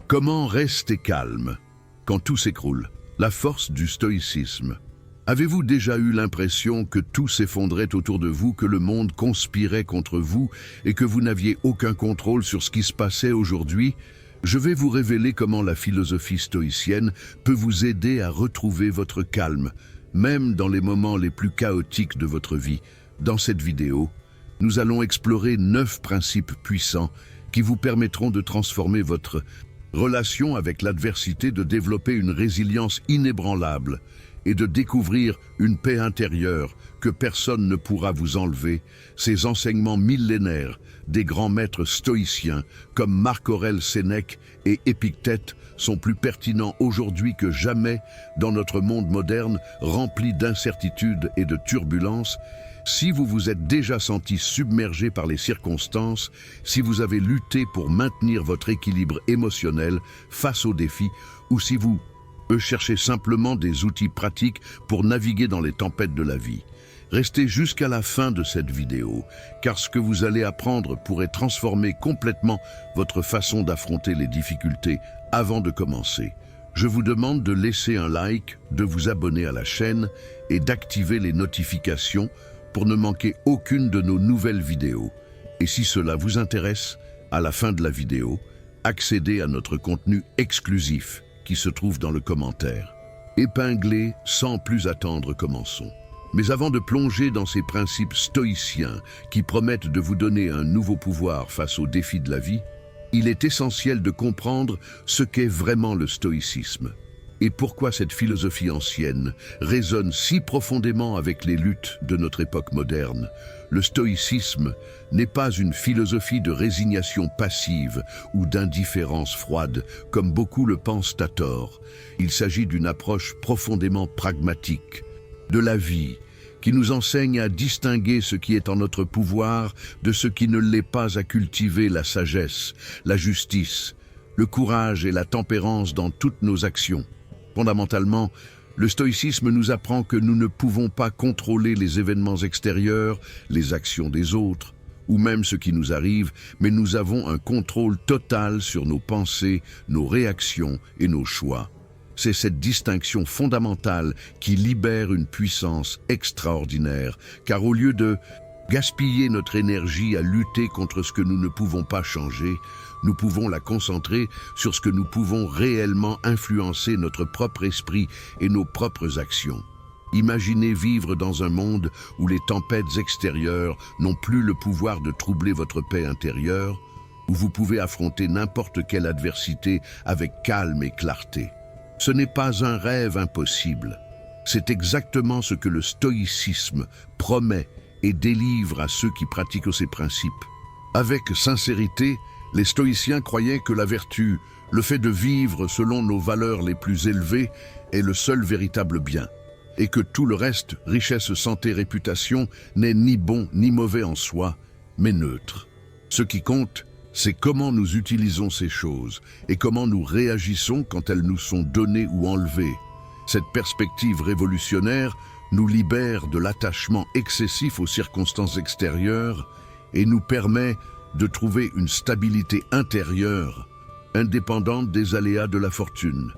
Comment rester calme quand tout s'écroule? La force du stoïcisme. Avez-vous déjà eu l'impression que tout s'effondrait autour de vous, que le monde conspirait contre vous et que vous n'aviez aucun contrôle sur ce qui se passait aujourd'hui? Je vais vous révéler comment la philosophie stoïcienne peut vous aider à retrouver votre calme, même dans les moments les plus chaotiques de votre vie. Dans cette vidéo, nous allons explorer 9 principes puissants qui vous permettront de transformer votre relation avec l'adversité, de développer une résilience inébranlable et de découvrir une paix intérieure que personne ne pourra vous enlever. Ces enseignements millénaires des grands maîtres stoïciens comme Marc-Aurèle Sénèque et Épictète sont plus pertinents aujourd'hui que jamais dans notre monde moderne rempli d'incertitudes et de turbulences. Si vous vous êtes déjà senti submergé par les circonstances, si vous avez lutté pour maintenir votre équilibre émotionnel face aux défis, ou si vous cherchez simplement des outils pratiques pour naviguer dans les tempêtes de la vie, restez jusqu'à la fin de cette vidéo, car ce que vous allez apprendre pourrait transformer complètement votre façon d'affronter les difficultés. Avant de commencer, je vous demande de laisser un like, de vous abonner à la chaîne et d'activer les notifications pour ne manquer aucune de nos nouvelles vidéos. Et si cela vous intéresse, à la fin de la vidéo, accédez à notre contenu exclusif qui se trouve dans le commentaire. Épinglé, sans plus attendre, commençons. Mais avant de plonger dans ces principes stoïciens qui promettent de vous donner un nouveau pouvoir face aux défis de la vie, il est essentiel de comprendre ce qu'est vraiment le stoïcisme et pourquoi cette philosophie ancienne résonne si profondément avec les luttes de notre époque moderne. Le stoïcisme n'est pas une philosophie de résignation passive ou d'indifférence froide, comme beaucoup le pensent à tort. Il s'agit d'une approche profondément pragmatique de la vie, qui nous enseigne à distinguer ce qui est en notre pouvoir de ce qui ne l'est pas, à cultiver la sagesse, la justice, le courage et la tempérance dans toutes nos actions. Fondamentalement, le stoïcisme nous apprend que nous ne pouvons pas contrôler les événements extérieurs, les actions des autres, ou même ce qui nous arrive, mais nous avons un contrôle total sur nos pensées, nos réactions et nos choix. C'est cette distinction fondamentale qui libère une puissance extraordinaire, car au lieu de gaspiller notre énergie à lutter contre ce que nous ne pouvons pas changer, nous pouvons la concentrer sur ce que nous pouvons réellement influencer, notre propre esprit et nos propres actions. Imaginez vivre dans un monde où les tempêtes extérieures n'ont plus le pouvoir de troubler votre paix intérieure, où vous pouvez affronter n'importe quelle adversité avec calme et clarté. Ce n'est pas un rêve impossible. C'est exactement ce que le stoïcisme promet et délivre à ceux qui pratiquent ces principes. Avec sincérité, les stoïciens croyaient que la vertu, le fait de vivre selon nos valeurs les plus élevées, est le seul véritable bien, et que tout le reste, richesse, santé, réputation, n'est ni bon ni mauvais en soi, mais neutre. Ce qui compte, c'est comment nous utilisons ces choses et comment nous réagissons quand elles nous sont données ou enlevées. Cette perspective révolutionnaire nous libère de l'attachement excessif aux circonstances extérieures et nous permet de trouver une stabilité intérieure, indépendante des aléas de la fortune.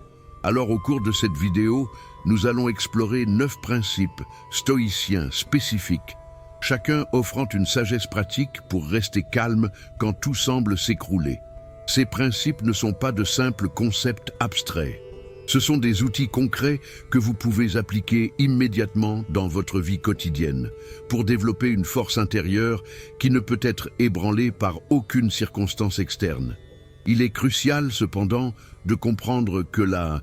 Alors au cours de cette vidéo, nous allons explorer 9 principes stoïciens spécifiques, chacun offrant une sagesse pratique pour rester calme quand tout semble s'écrouler. Ces principes ne sont pas de simples concepts abstraits. Ce sont des outils concrets que vous pouvez appliquer immédiatement dans votre vie quotidienne pour développer une force intérieure qui ne peut être ébranlée par aucune circonstance externe. Il est crucial cependant de comprendre que la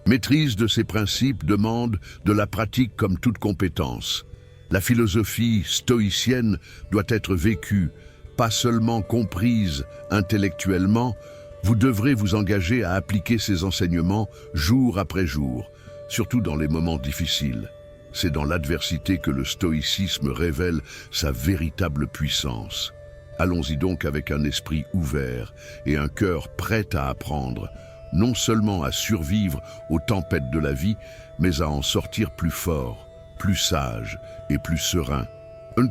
maîtrise de ces principes demande de la pratique comme toute compétence. La philosophie stoïcienne doit être vécue, pas seulement comprise intellectuellement. Vous devrez vous engager à appliquer ces enseignements jour après jour, surtout dans les moments difficiles. C'est dans l'adversité que le stoïcisme révèle sa véritable puissance. Allons-y donc avec un esprit ouvert et un cœur prêt à apprendre, non seulement à survivre aux tempêtes de la vie, mais à en sortir plus fort, plus sage et plus serein.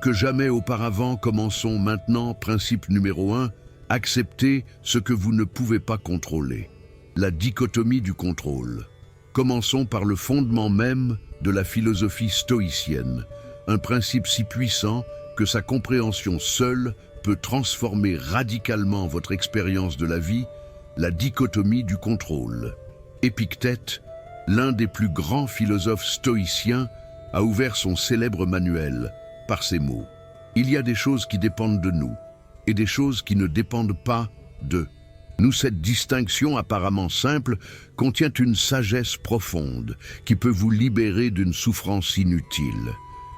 Que jamais auparavant, commençons maintenant. Principe numéro 1, acceptez ce que vous ne pouvez pas contrôler. la dichotomie du contrôle. Commençons par le fondement même de la philosophie stoïcienne, un principe si puissant que sa compréhension seule peut transformer radicalement votre expérience de la vie, la dichotomie du contrôle. Épictète, l'un des plus grands philosophes stoïciens, a ouvert son célèbre manuel par ces mots. Il y a des choses qui dépendent de nous et des choses qui ne dépendent pas d'eux. Nous, cette distinction apparemment simple contient une sagesse profonde qui peut vous libérer d'une souffrance inutile.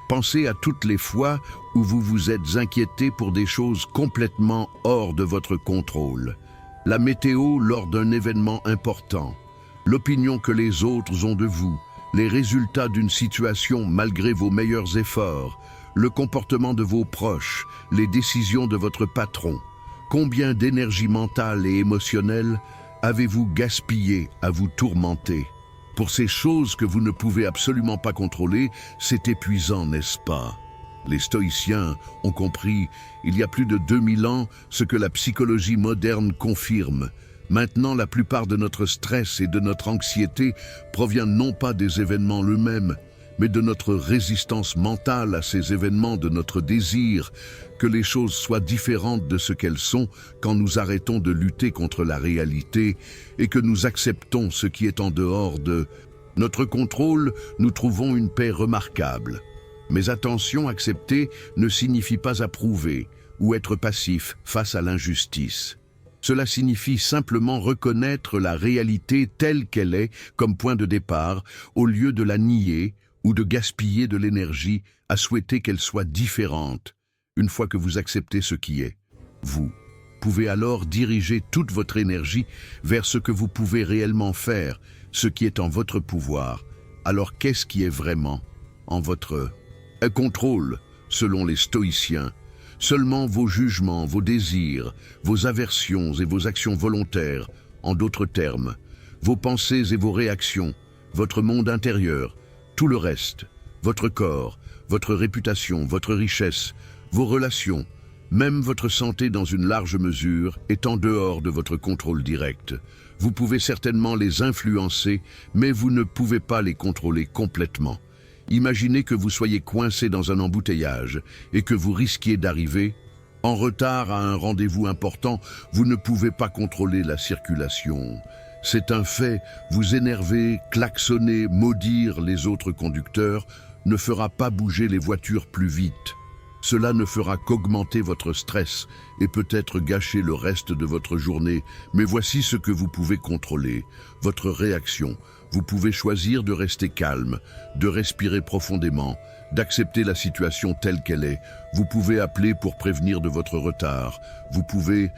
Pensez à toutes les fois où vous vous êtes inquiété pour des choses complètement hors de votre contrôle. La météo lors d'un événement important, l'opinion que les autres ont de vous, les résultats d'une situation malgré vos meilleurs efforts, le comportement de vos proches, les décisions de votre patron. Combien d'énergie mentale et émotionnelle avez-vous gaspillé à vous tourmenter? Pour ces choses que vous ne pouvez absolument pas contrôler, c'est épuisant, n'est-ce pas? Les stoïciens ont compris, il y a plus de 2000 ans, ce que la psychologie moderne confirme. Maintenant, la plupart de notre stress et de notre anxiété provient non pas des événements eux-mêmes, mais de notre résistance mentale à ces événements, de notre désir que les choses soient différentes de ce qu'elles sont quand nous arrêtons de lutter contre la réalité et que nous acceptons ce qui est en dehors de notre contrôle. Nous trouvons une paix remarquable. Mais attention, accepter ne signifie pas approuver ou être passif face à l'injustice. Cela signifie simplement reconnaître la réalité telle qu'elle est comme point de départ, au lieu de la nier ou de gaspiller de l'énergie à souhaiter qu'elle soit différente. Une fois que vous acceptez ce qui est, vous pouvez alors diriger toute votre énergie vers ce que vous pouvez réellement faire, ce qui est en votre pouvoir. Alors qu'est-ce qui est vraiment en votre contrôle, selon les stoïciens? Seulement vos jugements, vos désirs, vos aversions et vos actions volontaires, en d'autres termes, vos pensées et vos réactions, votre monde intérieur, tout le reste, votre corps, votre réputation, votre richesse, vos relations, même votre santé dans une large mesure, est en dehors de votre contrôle direct. Vous pouvez certainement les influencer, mais vous ne pouvez pas les contrôler complètement. Imaginez que vous soyez coincé dans un embouteillage et que vous risquiez d'arriver en retard à un rendez-vous important. Vous ne pouvez pas contrôler la circulation. C'est un fait, vous énerver, klaxonner, maudire les autres conducteurs ne fera pas bouger les voitures plus vite. Cela ne fera qu'augmenter votre stress et peut-être gâcher le reste de votre journée. Mais voici ce que vous pouvez contrôler, votre réaction. Vous pouvez choisir de rester calme, de respirer profondément, d'accepter la situation telle qu'elle est. Vous pouvez appeler pour prévenir de votre retard. Vous pouvez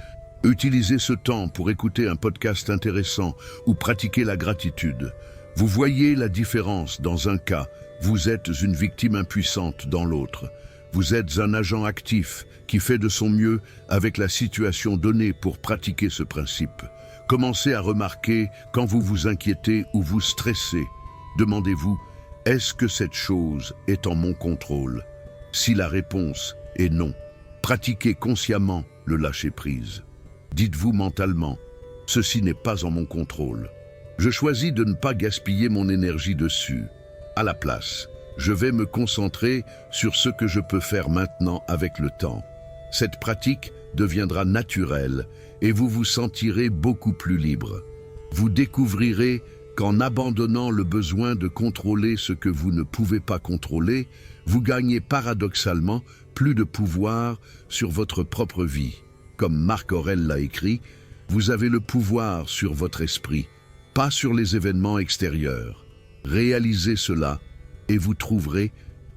utiliser ce temps pour écouter un podcast intéressant ou pratiquer la gratitude. Vous voyez la différence dans un cas, vous êtes une victime impuissante dans l'autre. Vous êtes un agent actif qui fait de son mieux avec la situation donnée pour pratiquer ce principe. Commencez à remarquer quand vous vous inquiétez ou vous stressez. Demandez-vous, est-ce que cette chose est en mon contrôle? Si la réponse est non, pratiquez consciemment le lâcher-prise. Dites-vous mentalement, ceci n'est pas en mon contrôle. Je choisis de ne pas gaspiller mon énergie dessus. À la place, je vais me concentrer sur ce que je peux faire maintenant avec le temps. Cette pratique deviendra naturelle et vous vous sentirez beaucoup plus libre. Vous découvrirez qu'en abandonnant le besoin de contrôler ce que vous ne pouvez pas contrôler, vous gagnez paradoxalement plus de pouvoir sur votre propre vie. Comme Marc Aurèle l'a écrit, vous avez le pouvoir sur votre esprit, pas sur les événements extérieurs. Réalisez cela et vous trouverez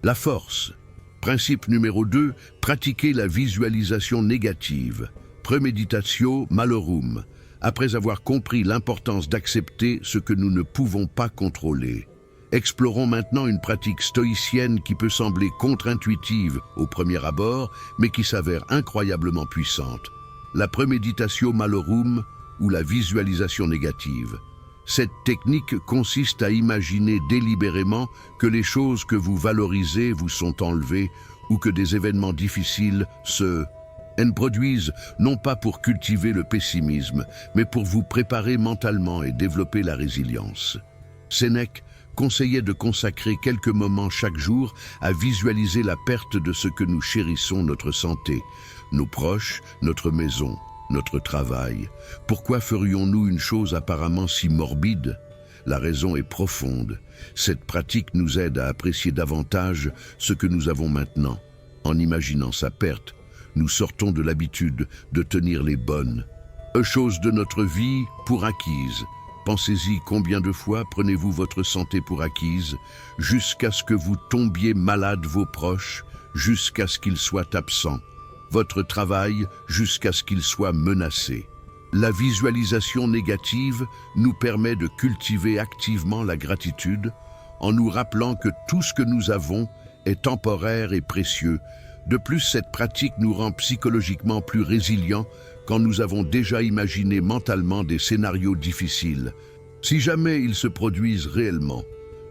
la force. Principe numéro 2, pratiquez la visualisation négative. Premeditatio malorum. Après avoir compris l'importance d'accepter ce que nous ne pouvons pas contrôler. Explorons maintenant une pratique stoïcienne qui peut sembler contre-intuitive au premier abord, mais qui s'avère incroyablement puissante. La premeditatio malorum ou la visualisation négative. Cette technique consiste à imaginer délibérément que les choses que vous valorisez vous sont enlevées ou que des événements difficiles se Elles produisent non pas pour cultiver le pessimisme, mais pour vous préparer mentalement et développer la résilience. Sénèque conseillait de consacrer quelques moments chaque jour à visualiser la perte de ce que nous chérissons, notre santé, nos proches, notre maison, notre travail. Pourquoi ferions-nous une chose apparemment si morbide? La raison est profonde. Cette pratique nous aide à apprécier davantage ce que nous avons maintenant. En imaginant sa perte, nous sortons de l'habitude de tenir les bonnes choses de notre vie pour acquises. Pensez-y, combien de fois prenez-vous votre santé pour acquise, jusqu'à ce que vous tombiez malade, vos proches, jusqu'à ce qu'ils soient absents, votre travail, jusqu'à ce qu'il soit menacé. La visualisation négative nous permet de cultiver activement la gratitude en nous rappelant que tout ce que nous avons est temporaire et précieux. De plus, cette pratique nous rend psychologiquement plus résilients quand nous avons déjà imaginé mentalement des scénarios difficiles. Si jamais ils se produisent réellement,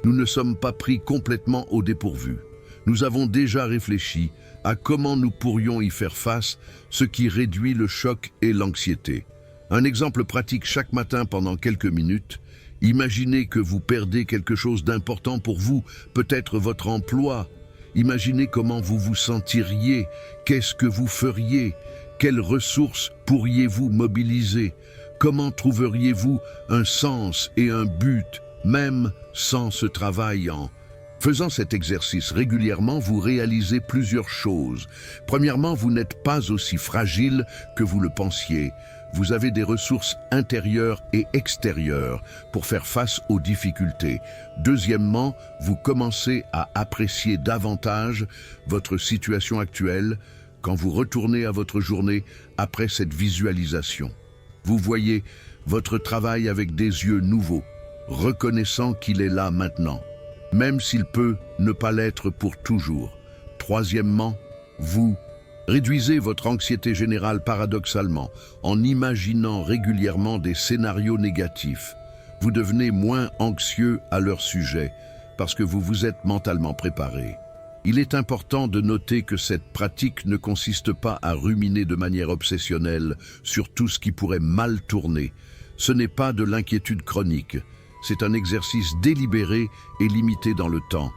nous ne sommes pas pris complètement au dépourvu. Nous avons déjà réfléchi à comment nous pourrions y faire face, ce qui réduit le choc et l'anxiété. Un exemple pratique chaque matin pendant quelques minutes. Imaginez que vous perdez quelque chose d'important pour vous, peut-être votre emploi. Imaginez comment vous vous sentiriez, qu'est-ce que vous feriez, quelles ressources pourriez-vous mobiliser, comment trouveriez-vous un sens et un but, même sans ce travail en... Faisant cet exercice régulièrement, vous réalisez plusieurs choses. Premièrement, vous n'êtes pas aussi fragile que vous le pensiez. Vous avez des ressources intérieures et extérieures pour faire face aux difficultés. Deuxièmement, vous commencez à apprécier davantage votre situation actuelle quand vous retournez à votre journée après cette visualisation. Vous voyez votre travail avec des yeux nouveaux, reconnaissant qu'il est là maintenant, même s'il peut ne pas l'être pour toujours. Troisièmement, vous réduisez votre anxiété générale paradoxalement en imaginant régulièrement des scénarios négatifs. Vous devenez moins anxieux à leur sujet parce que vous vous êtes mentalement préparé. Il est important de noter que cette pratique ne consiste pas à ruminer de manière obsessionnelle sur tout ce qui pourrait mal tourner. Ce n'est pas de l'inquiétude chronique. C'est un exercice délibéré et limité dans le temps,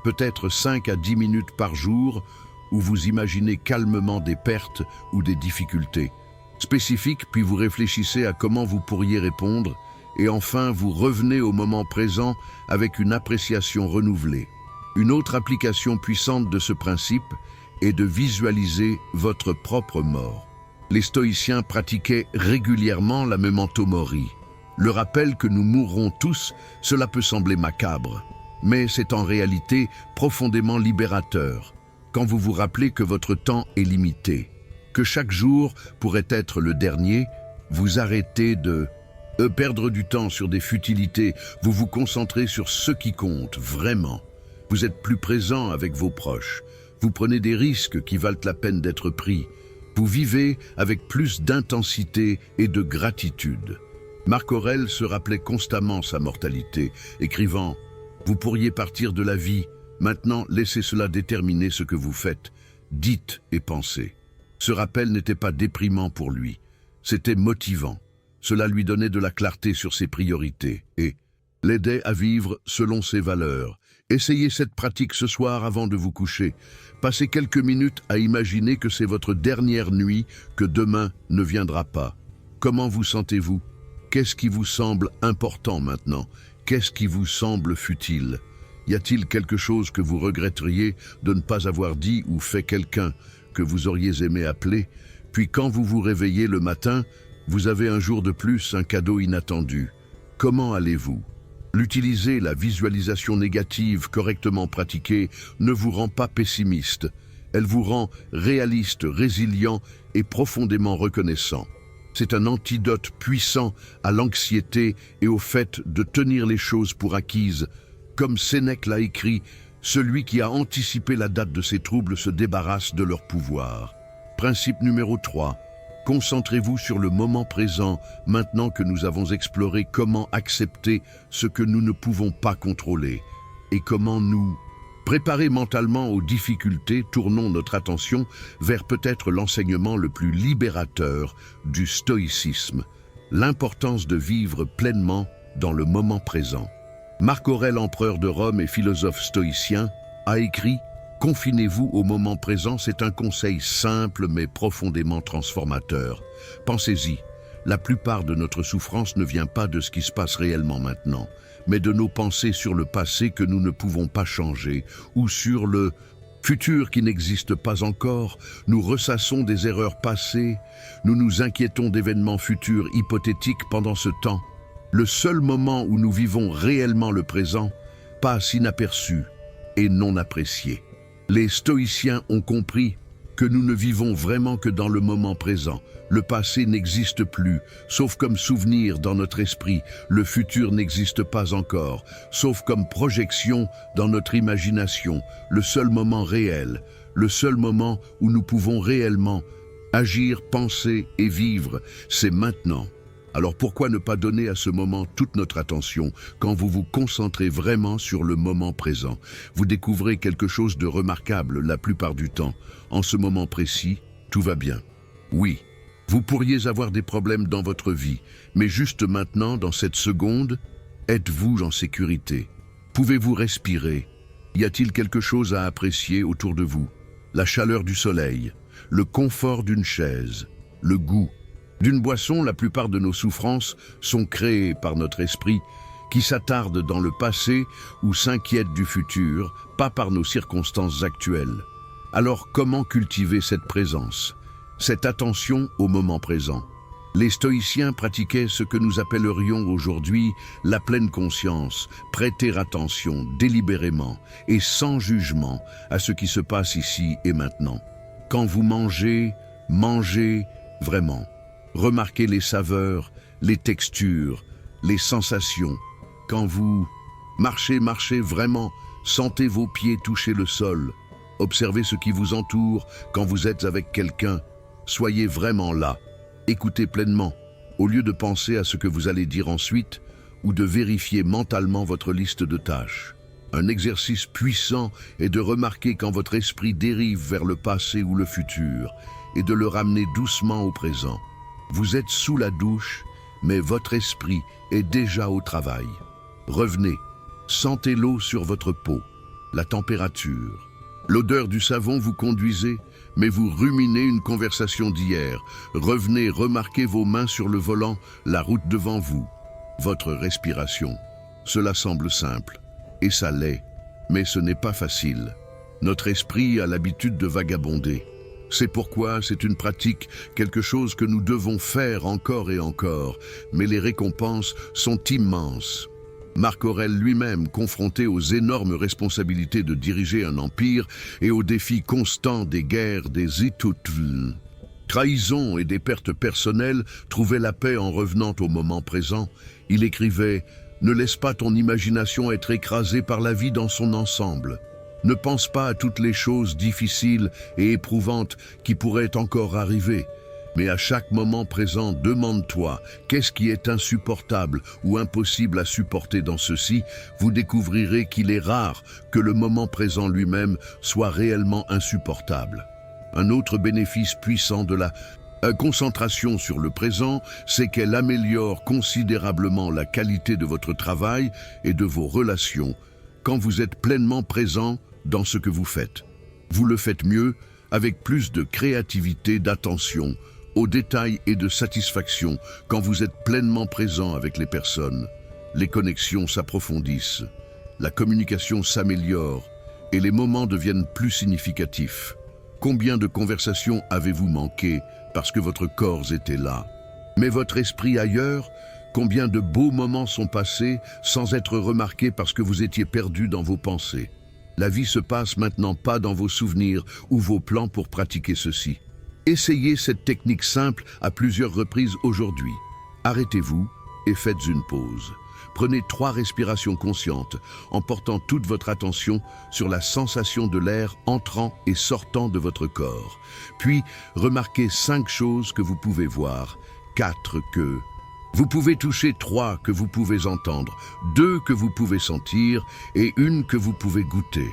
peut-être 5 à 10 minutes par jour, où vous imaginez calmement des pertes ou des difficultés spécifiques, puis vous réfléchissez à comment vous pourriez répondre, et enfin vous revenez au moment présent avec une appréciation renouvelée. Une autre application puissante de ce principe est de visualiser votre propre mort. Les stoïciens pratiquaient régulièrement la memento mori. Le rappel que nous mourrons tous, cela peut sembler macabre, mais c'est en réalité profondément libérateur. Quand vous vous rappelez que votre temps est limité, que chaque jour pourrait être le dernier, vous arrêtez de perdre du temps sur des futilités, vous vous concentrez sur ce qui compte vraiment. Vous êtes plus présent avec vos proches, vous prenez des risques qui valent la peine d'être pris, vous vivez avec plus d'intensité et de gratitude. Marc Aurèle se rappelait constamment sa mortalité, écrivant « Vous pourriez partir de la vie, maintenant laissez cela déterminer ce que vous faites, dites et pensez ». Ce rappel n'était pas déprimant pour lui, c'était motivant. Cela lui donnait de la clarté sur ses priorités et l'aidait à vivre selon ses valeurs. Essayez cette pratique ce soir avant de vous coucher. Passez quelques minutes à imaginer que c'est votre dernière nuit, que demain ne viendra pas. Comment vous sentez-vous ? Qu'est-ce qui vous semble important maintenant? Qu'est-ce qui vous semble futile? Y a-t-il quelque chose que vous regretteriez de ne pas avoir dit ou fait, quelqu'un que vous auriez aimé appeler? Puis quand vous vous réveillez le matin, vous avez un jour de plus, un cadeau inattendu. Comment allez-vous? L'utiliser, la visualisation négative correctement pratiquée, ne vous rend pas pessimiste. Elle vous rend réaliste, résilient et profondément reconnaissant. C'est un antidote puissant à l'anxiété et au fait de tenir les choses pour acquises. Comme Sénèque l'a écrit, celui qui a anticipé la date de ses troubles se débarrasse de leur pouvoir. Principe numéro 3. Concentrez-vous sur le moment présent, maintenant que nous avons exploré comment accepter ce que nous ne pouvons pas contrôler et comment nous Préparés mentalement aux difficultés, tournons notre attention vers peut-être l'enseignement le plus libérateur du stoïcisme, l'importance de vivre pleinement dans le moment présent. Marc Aurèle, empereur de Rome et philosophe stoïcien, a écrit « Confinez-vous au moment présent », c'est un conseil simple mais profondément transformateur. Pensez-y, la plupart de notre souffrance ne vient pas de ce qui se passe réellement maintenant, mais de nos pensées sur le passé que nous ne pouvons pas changer, ou sur le futur qui n'existe pas encore. Nous ressassons des erreurs passées, nous nous inquiétons d'événements futurs hypothétiques pendant ce temps. Le seul moment où nous vivons réellement le présent passe inaperçu et non apprécié. Les stoïciens ont compris que nous ne vivons vraiment que dans le moment présent. Le passé n'existe plus, sauf comme souvenir dans notre esprit. Le futur n'existe pas encore, sauf comme projection dans notre imagination. Le seul moment réel, le seul moment où nous pouvons réellement agir, penser et vivre, c'est maintenant. Alors pourquoi ne pas donner à ce moment toute notre attention quand vous vous concentrez vraiment sur le moment présent? Vous découvrez quelque chose de remarquable la plupart du temps. En ce moment précis, tout va bien. Oui, vous pourriez avoir des problèmes dans votre vie, mais juste maintenant, dans cette seconde, êtes-vous en sécurité? Pouvez-vous respirer? Y a-t-il quelque chose à apprécier autour de vous? La chaleur du soleil, le confort d'une chaise, le goût d'une boisson. La plupart de nos souffrances sont créées par notre esprit qui s'attarde dans le passé ou s'inquiète du futur, pas par nos circonstances actuelles. Alors comment cultiver cette présence, cette attention au moment présent? Les stoïciens pratiquaient ce que nous appellerions aujourd'hui la pleine conscience, prêter attention délibérément et sans jugement à ce qui se passe ici et maintenant. Quand vous mangez, mangez vraiment. Remarquez les saveurs, les textures, les sensations. Quand vous marchez, marchez vraiment, sentez vos pieds toucher le sol. Observez ce qui vous entoure quand vous êtes avec quelqu'un. Soyez vraiment là. Écoutez pleinement, au lieu de penser à ce que vous allez dire ensuite ou de vérifier mentalement votre liste de tâches. Un exercice puissant est de remarquer quand votre esprit dérive vers le passé ou le futur et de le ramener doucement au présent. Vous êtes sous la douche, mais votre esprit est déjà au travail. Revenez, sentez l'eau sur votre peau, la température. L'odeur du savon, vous conduisez, mais vous ruminez une conversation d'hier. Revenez, remarquez vos mains sur le volant, la route devant vous. Votre respiration. Cela semble simple, et ça l'est, mais ce n'est pas facile. Notre esprit a l'habitude de vagabonder. C'est pourquoi c'est une pratique, quelque chose que nous devons faire encore et encore, mais les récompenses sont immenses. Marc Aurèle lui-même, confronté aux énormes responsabilités de diriger un empire et aux défis constants des guerres, des trahisons et des pertes personnelles, trouvait la paix en revenant au moment présent. Il écrivait « Ne laisse pas ton imagination être écrasée par la vie dans son ensemble. Ne pense pas à toutes les choses difficiles et éprouvantes qui pourraient encore arriver. Mais à chaque moment présent, demande-toi qu'est-ce qui est insupportable ou impossible à supporter dans ceci. Vous découvrirez qu'il est rare que le moment présent lui-même soit réellement insupportable. Un autre bénéfice puissant de la concentration sur le présent, c'est qu'elle améliore considérablement la qualité de votre travail et de vos relations quand vous êtes pleinement présent dans ce que vous faites. Vous le faites mieux, avec plus de créativité, d'attention aux détails et de satisfaction quand vous êtes pleinement présent avec les personnes. Les connexions s'approfondissent, la communication s'améliore et les moments deviennent plus significatifs. Combien de conversations avez-vous manqué parce que votre corps était là, mais votre esprit ailleurs? Combien de beaux moments sont passés sans être remarqués parce que vous étiez perdu dans vos pensées? La vie se passe maintenant pas dans vos souvenirs ou vos plans pour pratiquer ceci. Essayez cette technique simple à plusieurs reprises aujourd'hui. Arrêtez-vous et faites une pause. Prenez 3 respirations conscientes en portant toute votre attention sur la sensation de l'air entrant et sortant de votre corps. Puis, remarquez 5 choses que vous pouvez voir, 4 que vous pouvez toucher, 3 que vous pouvez entendre, 2 que vous pouvez sentir et 1 que vous pouvez goûter.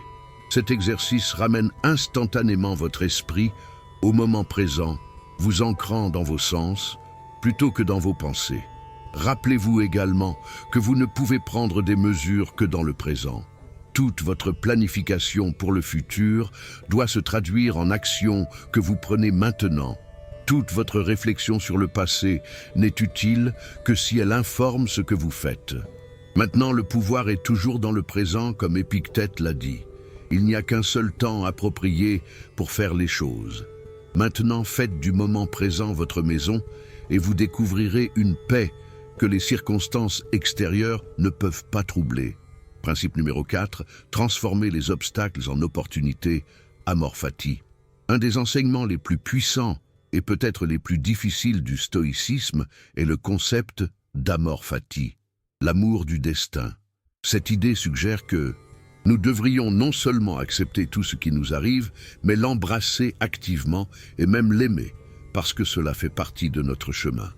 Cet exercice ramène instantanément votre esprit au moment présent, vous ancrant dans vos sens plutôt que dans vos pensées. Rappelez-vous également que vous ne pouvez prendre des mesures que dans le présent. Toute votre planification pour le futur doit se traduire en actions que vous prenez maintenant. Toute votre réflexion sur le passé n'est utile que si elle informe ce que vous faites. Maintenant, le pouvoir est toujours dans le présent, comme Épictète l'a dit. Il n'y a qu'un seul temps approprié pour faire les choses. Maintenant, faites du moment présent votre maison et vous découvrirez une paix que les circonstances extérieures ne peuvent pas troubler. Principe numéro 4, transformer les obstacles en opportunités, amor fati. Un des enseignements les plus puissants et peut-être les plus difficiles du stoïcisme est le concept d'amor fati, l'amour du destin. Cette idée suggère que nous devrions non seulement accepter tout ce qui nous arrive, mais l'embrasser activement et même l'aimer, parce que cela fait partie de notre chemin.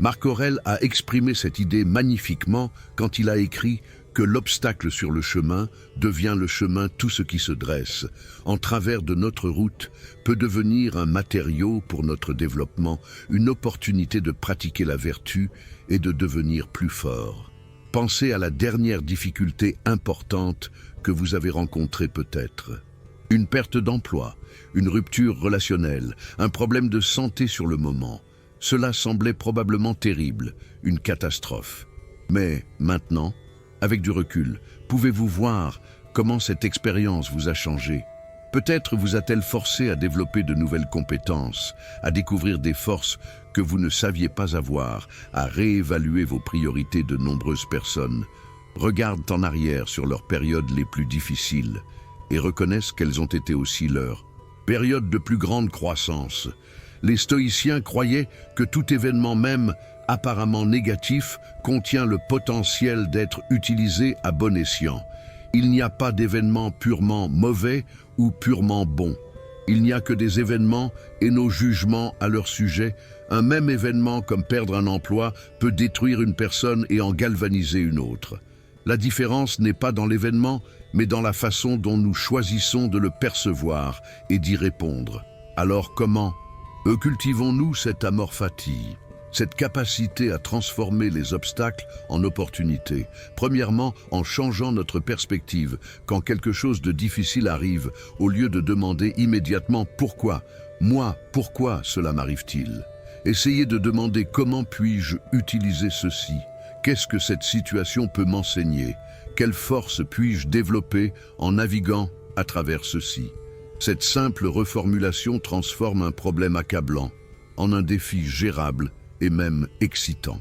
Marc Aurèle a exprimé cette idée magnifiquement quand il a écrit que l'obstacle sur le chemin devient le chemin. Tout ce qui se dresse en travers de notre route peut devenir un matériau pour notre développement, une opportunité de pratiquer la vertu et de devenir plus fort. Pensez à la dernière difficulté importante que vous avez rencontrée peut-être. Une perte d'emploi, une rupture relationnelle, un problème de santé sur le moment. Cela semblait probablement terrible, une catastrophe. Mais maintenant, avec du recul, pouvez-vous voir comment cette expérience vous a changé? Peut-être vous a-t-elle forcé à développer de nouvelles compétences, à découvrir des forces que vous ne saviez pas avoir, à réévaluer vos priorités. De nombreuses personnes regardent en arrière sur leurs périodes les plus difficiles et reconnaissent qu'elles ont été aussi leurs périodes de plus grande croissance. Les stoïciens croyaient que tout événement, même apparemment négatif, contient le potentiel d'être utilisé à bon escient. Il n'y a pas d'événements purement mauvais ou purement bons. Il n'y a que des événements et nos jugements à leur sujet. Un même événement, comme perdre un emploi, peut détruire une personne et en galvaniser une autre. La différence n'est pas dans l'événement, mais dans la façon dont nous choisissons de le percevoir et d'y répondre. Alors comment cultivons-nous cet amor fati, cette capacité à transformer les obstacles en opportunités? Premièrement, en changeant notre perspective. Quand quelque chose de difficile arrive, au lieu de demander immédiatement « Pourquoi ? Moi, pourquoi cela m'arrive-t-il » essayez de demander « Comment puis-je utiliser ceci ? Qu'est-ce que cette situation peut m'enseigner ? Quelle force puis-je développer en naviguant à travers ceci ?» Cette simple reformulation transforme un problème accablant en un défi gérable et même excitant.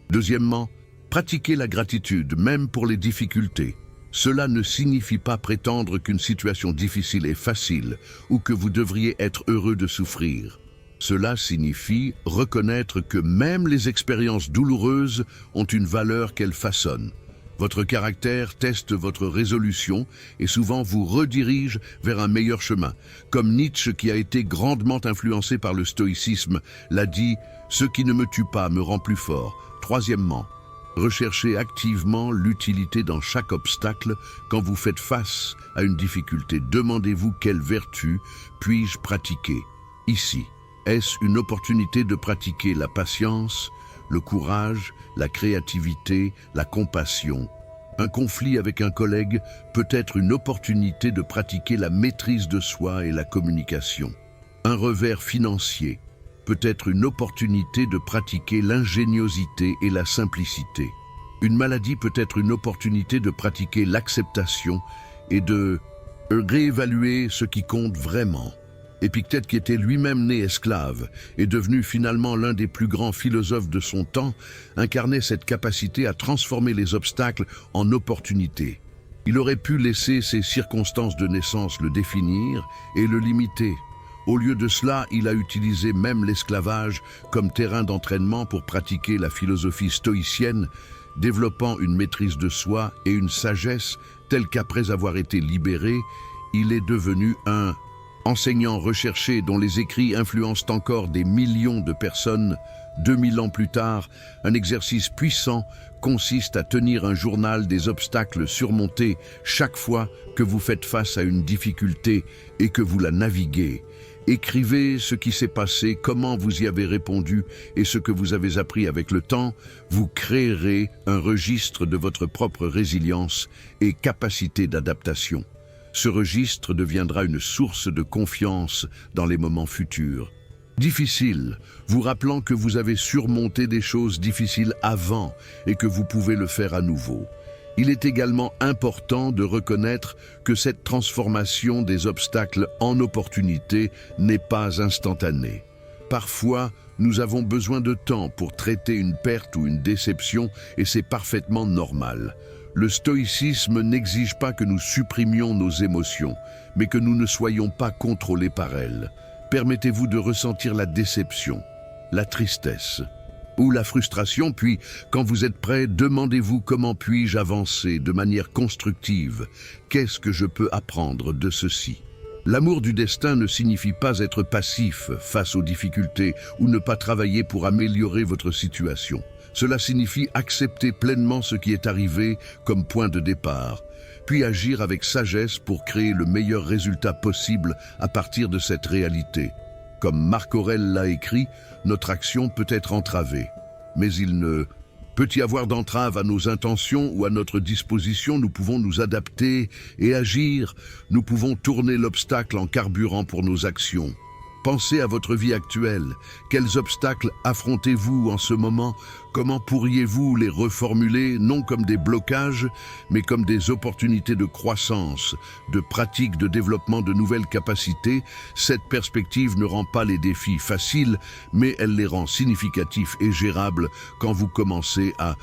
Deuxièmement, pratiquez la gratitude, même pour les difficultés. Cela ne signifie pas prétendre qu'une situation difficile est facile ou que vous devriez être heureux de souffrir. Cela signifie reconnaître que même les expériences douloureuses ont une valeur qu'elles façonnent. Votre caractère teste votre résolution et souvent vous redirige vers un meilleur chemin. Comme Nietzsche, qui a été grandement influencé par le stoïcisme, l'a dit « Ce qui ne me tue pas me rend plus fort ». Troisièmement, recherchez activement l'utilité dans chaque obstacle. Quand vous faites face à une difficulté, demandez-vous quelle vertu puis-je pratiquer ici. Est-ce une opportunité de pratiquer la patience, le courage, la créativité, la compassion? Un conflit avec un collègue peut être une opportunité de pratiquer la maîtrise de soi et la communication. Un revers financier peut être une opportunité de pratiquer l'ingéniosité et la simplicité. Une maladie peut être une opportunité de pratiquer l'acceptation et de réévaluer ce qui compte vraiment. Épictète, qui était lui-même né esclave, est devenu finalement l'un des plus grands philosophes de son temps, incarnait cette capacité à transformer les obstacles en opportunités. Il aurait pu laisser ses circonstances de naissance le définir et le limiter. Au lieu de cela, il a utilisé même l'esclavage comme terrain d'entraînement pour pratiquer la philosophie stoïcienne, développant une maîtrise de soi et une sagesse telle qu'après avoir été libéré, il est devenu un enseignant recherché dont les écrits influencent encore des millions de personnes. 2000 ans plus tard, un exercice puissant consiste à tenir un journal des obstacles surmontés chaque fois que vous faites face à une difficulté et que vous la naviguez. Écrivez ce qui s'est passé, comment vous y avez répondu et ce que vous avez appris avec le temps. Vous créerez un registre de votre propre résilience et capacité d'adaptation. Ce registre deviendra une source de confiance dans les moments futurs. Difficile, vous rappelant que vous avez surmonté des choses difficiles avant et que vous pouvez le faire à nouveau. Il est également important de reconnaître que cette transformation des obstacles en opportunités n'est pas instantanée. Parfois, nous avons besoin de temps pour traiter une perte ou une déception et c'est parfaitement normal. Le stoïcisme n'exige pas que nous supprimions nos émotions, mais que nous ne soyons pas contrôlés par elles. Permettez-vous de ressentir la déception, la tristesse ou la frustration, puis, quand vous êtes prêt, demandez-vous comment puis-je avancer de manière constructive. Qu'est-ce que je peux apprendre de ceci? L'amour du destin ne signifie pas être passif face aux difficultés ou ne pas travailler pour améliorer votre situation. Cela signifie accepter pleinement ce qui est arrivé comme point de départ, puis agir avec sagesse pour créer le meilleur résultat possible à partir de cette réalité. Comme Marc Aurèle l'a écrit, notre action peut être entravée, mais il ne peut y avoir d'entrave à nos intentions ou à notre disposition. Nous pouvons nous adapter et agir. Nous pouvons tourner l'obstacle en carburant pour nos actions. Pensez à votre vie actuelle. Quels obstacles affrontez-vous en ce moment? Comment pourriez-vous les reformuler, non comme des blocages, mais comme des opportunités de croissance, de pratique, de développement de nouvelles capacités? Cette perspective ne rend pas les défis faciles, mais elle les rend significatifs et gérables quand vous commencez à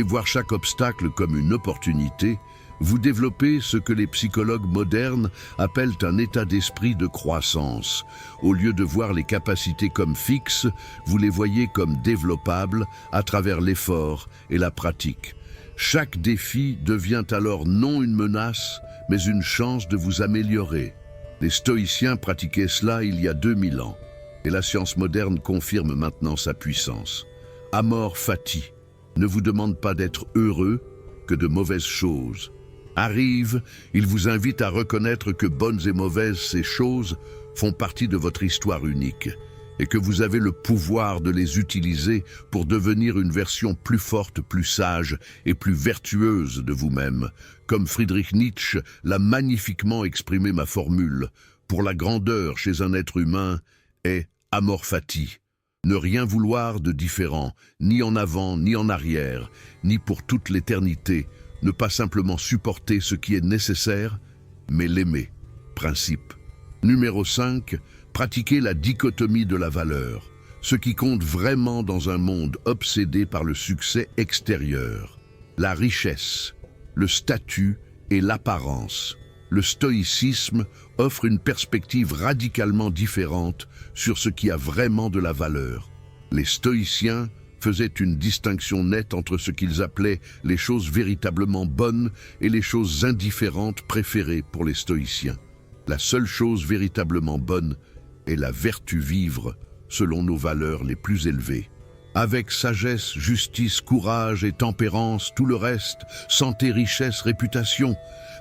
voir chaque obstacle comme une opportunité. Vous développez ce que les psychologues modernes appellent un état d'esprit de croissance. Au lieu de voir les capacités comme fixes, vous les voyez comme développables à travers l'effort et la pratique. Chaque défi devient alors non une menace, mais une chance de vous améliorer. Les stoïciens pratiquaient cela il y a 2000 ans, et la science moderne confirme maintenant sa puissance. Amor fati ne vous demande pas d'être heureux que de mauvaises choses. Arrive, il vous invite à reconnaître que bonnes et mauvaises ces choses font partie de votre histoire unique et que vous avez le pouvoir de les utiliser pour devenir une version plus forte, plus sage et plus vertueuse de vous-même. Comme Friedrich Nietzsche l'a magnifiquement exprimé ma formule, pour la grandeur chez un être humain est amor fati. Ne rien vouloir de différent, ni en avant, ni en arrière, ni pour toute l'éternité. Ne pas simplement supporter ce qui est nécessaire, mais l'aimer. Principe. Numéro 5. Pratiquer la dichotomie de la valeur. Ce qui compte vraiment dans un monde obsédé par le succès extérieur. La richesse, le statut et l'apparence. Le stoïcisme offre une perspective radicalement différente sur ce qui a vraiment de la valeur. Les stoïciens faisaient une distinction nette entre ce qu'ils appelaient les choses véritablement bonnes et les choses indifférentes préférées pour les stoïciens. La seule chose véritablement bonne est la vertu vivre selon nos valeurs les plus élevées. Avec sagesse, justice, courage et tempérance, tout le reste, santé, richesse, réputation,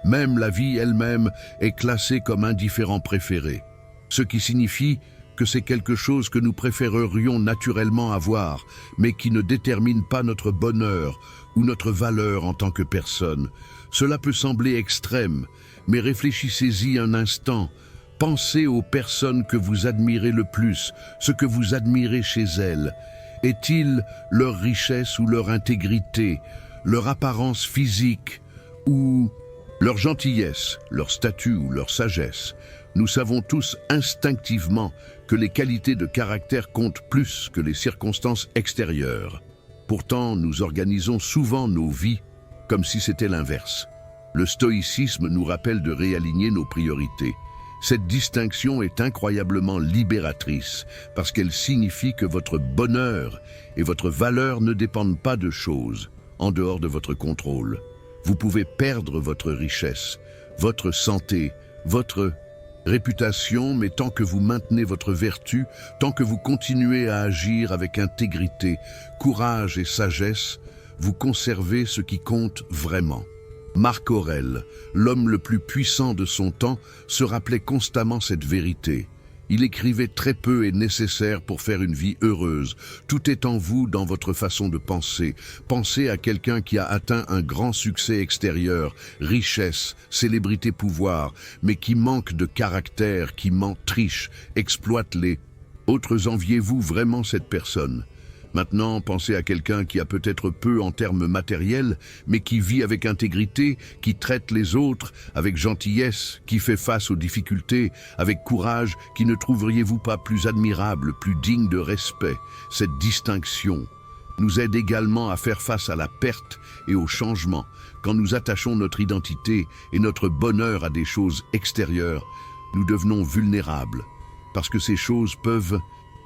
même la vie elle-même est classée comme indifférent préféré. Ce qui signifie que c'est quelque chose que nous préférerions naturellement avoir, mais qui ne détermine pas notre bonheur ou notre valeur en tant que personne. Cela peut sembler extrême, mais réfléchissez-y un instant. Pensez aux personnes que vous admirez le plus, ce que vous admirez chez elles. Est-il leur richesse ou leur intégrité, leur apparence physique ou leur gentillesse, leur statut ou leur sagesse? Nous savons tous instinctivement que les qualités de caractère comptent plus que les circonstances extérieures. Pourtant, nous organisons souvent nos vies comme si c'était l'inverse. Le stoïcisme nous rappelle de réaligner nos priorités. Cette distinction est incroyablement libératrice parce qu'elle signifie que votre bonheur et votre valeur ne dépendent pas de choses en dehors de votre contrôle. Vous pouvez perdre votre richesse, votre santé, votre Réputation, mais tant que vous maintenez votre vertu, tant que vous continuez à agir avec intégrité, courage et sagesse, vous conservez ce qui compte vraiment. Marc Aurèle, l'homme le plus puissant de son temps, se rappelait constamment cette vérité. Il écrivait très peu est nécessaire pour faire une vie heureuse. Tout est en vous, dans votre façon de penser. Pensez à quelqu'un qui a atteint un grand succès extérieur, richesse, célébrité, pouvoir, mais qui manque de caractère, qui ment, triche, exploite les autres. Enviez-vous vraiment cette personne? Maintenant, pensez à quelqu'un qui a peut-être peu en termes matériels, mais qui vit avec intégrité, qui traite les autres avec gentillesse, qui fait face aux difficultés, avec courage, qui ne trouveriez-vous pas plus admirable, plus digne de respect? Cette distinction nous aide également à faire face à la perte et au changement. Quand nous attachons notre identité et notre bonheur à des choses extérieures, nous devenons vulnérables, parce que ces choses peuvent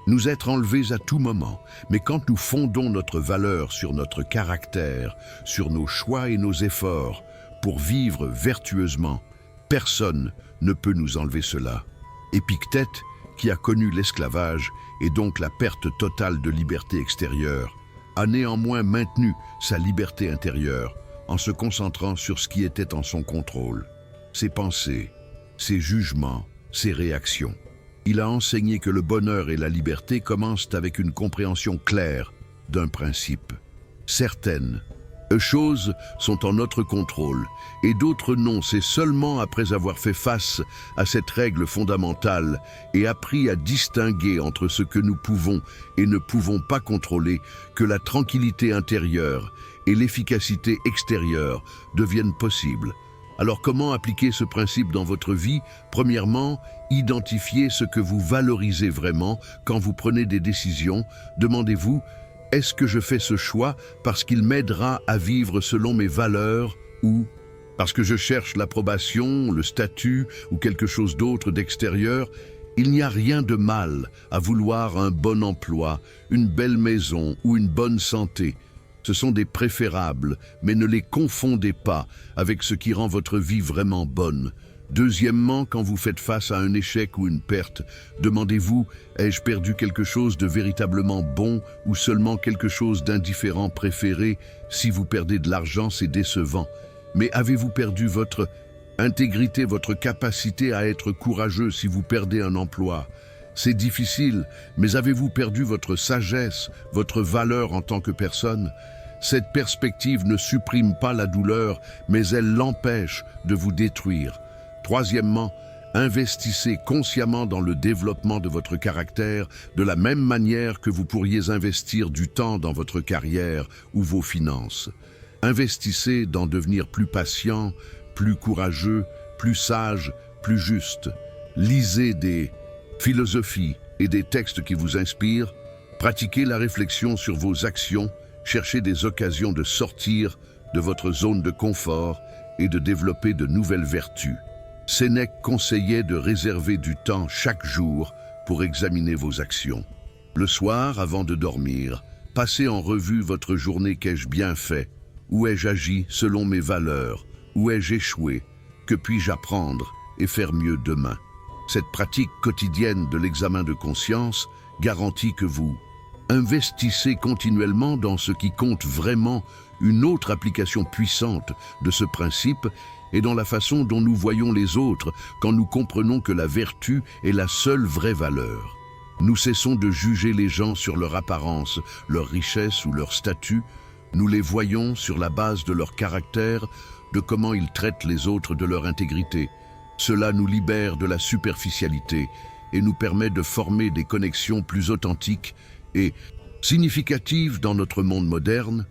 nous être enlevés à tout moment. Mais quand nous fondons notre valeur sur notre caractère, sur nos choix et nos efforts, pour vivre vertueusement, personne ne peut nous enlever cela. Épictète, qui a connu l'esclavage et donc la perte totale de liberté extérieure, a néanmoins maintenu sa liberté intérieure en se concentrant sur ce qui était en son contrôle, ses pensées, ses jugements, ses réactions. Il a enseigné que le bonheur et la liberté commencent avec une compréhension claire d'un principe. Certaines choses sont en notre contrôle et d'autres non. C'est seulement après avoir fait face à cette règle fondamentale et appris à distinguer entre ce que nous pouvons et ne pouvons pas contrôler que la tranquillité intérieure et l'efficacité extérieure deviennent possibles. Alors comment appliquer ce principe dans votre vie? Premièrement, identifiez ce que vous valorisez vraiment quand vous prenez des décisions. Demandez-vous, est-ce que je fais ce choix parce qu'il m'aidera à vivre selon mes valeurs ou parce que je cherche l'approbation, le statut ou quelque chose d'autre d'extérieur? Il n'y a rien de mal à vouloir un bon emploi, une belle maison ou une bonne santé. Ce sont des préférables, mais ne les confondez pas avec ce qui rend votre vie vraiment bonne. Deuxièmement, quand vous faites face à un échec ou une perte, demandez-vous, ai-je perdu quelque chose de véritablement bon ou seulement quelque chose d'indifférent préféré? Si vous perdez de l'argent, c'est décevant. Mais avez-vous perdu votre intégrité, votre capacité à être courageux si vous perdez un emploi? C'est difficile, mais avez-vous perdu votre sagesse, votre valeur en tant que personne? Cette perspective ne supprime pas la douleur, mais elle l'empêche de vous détruire. Troisièmement, investissez consciemment dans le développement de votre caractère de la même manière que vous pourriez investir du temps dans votre carrière ou vos finances. Investissez dans devenir plus patient, plus courageux, plus sage, plus juste. Lisez des philosophies et des textes qui vous inspirent. Pratiquez la réflexion sur vos actions. Cherchez des occasions de sortir de votre zone de confort et de développer de nouvelles vertus. Sénèque conseillait de réserver du temps chaque jour pour examiner vos actions. Le soir, avant de dormir, passez en revue votre journée. Qu'ai-je bien fait? Où ai-je agi selon mes valeurs? Où ai-je échoué? Que puis-je apprendre et faire mieux demain? Cette pratique quotidienne de l'examen de conscience garantit que vous investissez continuellement dans ce qui compte vraiment. Une autre application puissante de ce principe est dans la façon dont nous voyons les autres quand nous comprenons que la vertu est la seule vraie valeur. Nous cessons de juger les gens sur leur apparence, leur richesse ou leur statut. Nous les voyons sur la base de leur caractère, de comment ils traitent les autres, de leur intégrité. Cela nous libère de la superficialité et nous permet de former des connexions plus authentiques et significatives dans notre monde moderne.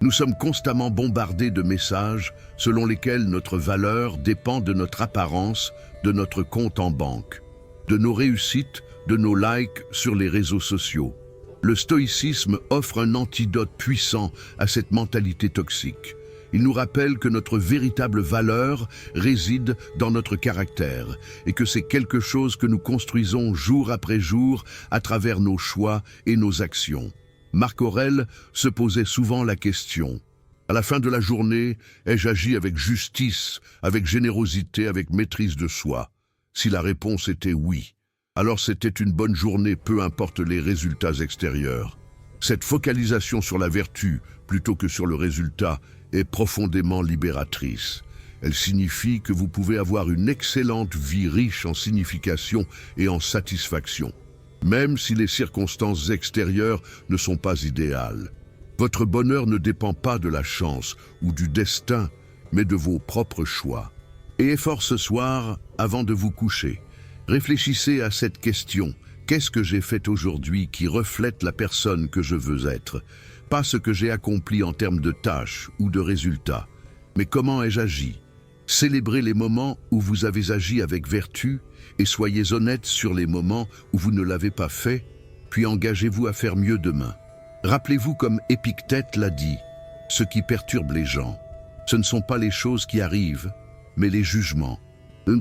Nous sommes constamment bombardés de messages selon lesquels notre valeur dépend de notre apparence, de notre compte en banque, de nos réussites, de nos likes sur les réseaux sociaux. Le stoïcisme offre un antidote puissant à cette mentalité toxique. Il nous rappelle que notre véritable valeur réside dans notre caractère et que c'est quelque chose que nous construisons jour après jour à travers nos choix et nos actions. Marc Aurèle se posait souvent la question: à la fin de la journée, ai-je agi avec justice, avec générosité, avec maîtrise de soi? Si la réponse était oui, alors c'était une bonne journée, peu importe les résultats extérieurs. Cette focalisation sur la vertu plutôt que sur le résultat est profondément libératrice. Elle signifie que vous pouvez avoir une excellente vie riche en signification et en satisfaction, même si les circonstances extérieures ne sont pas idéales. Votre bonheur ne dépend pas de la chance ou du destin, mais de vos propres choix. Et fort ce soir, avant de vous coucher, réfléchissez à cette question. Qu'est-ce que j'ai fait aujourd'hui qui reflète la personne que je veux être? Pas ce que j'ai accompli en termes de tâches ou de résultats, mais comment ai-je agi? Célébrez les moments où vous avez agi avec vertu et soyez honnête sur les moments où vous ne l'avez pas fait, puis engagez-vous à faire mieux demain. Rappelez-vous comme Épictète l'a dit, ce qui perturbe les gens, ce ne sont pas les choses qui arrivent, mais les jugements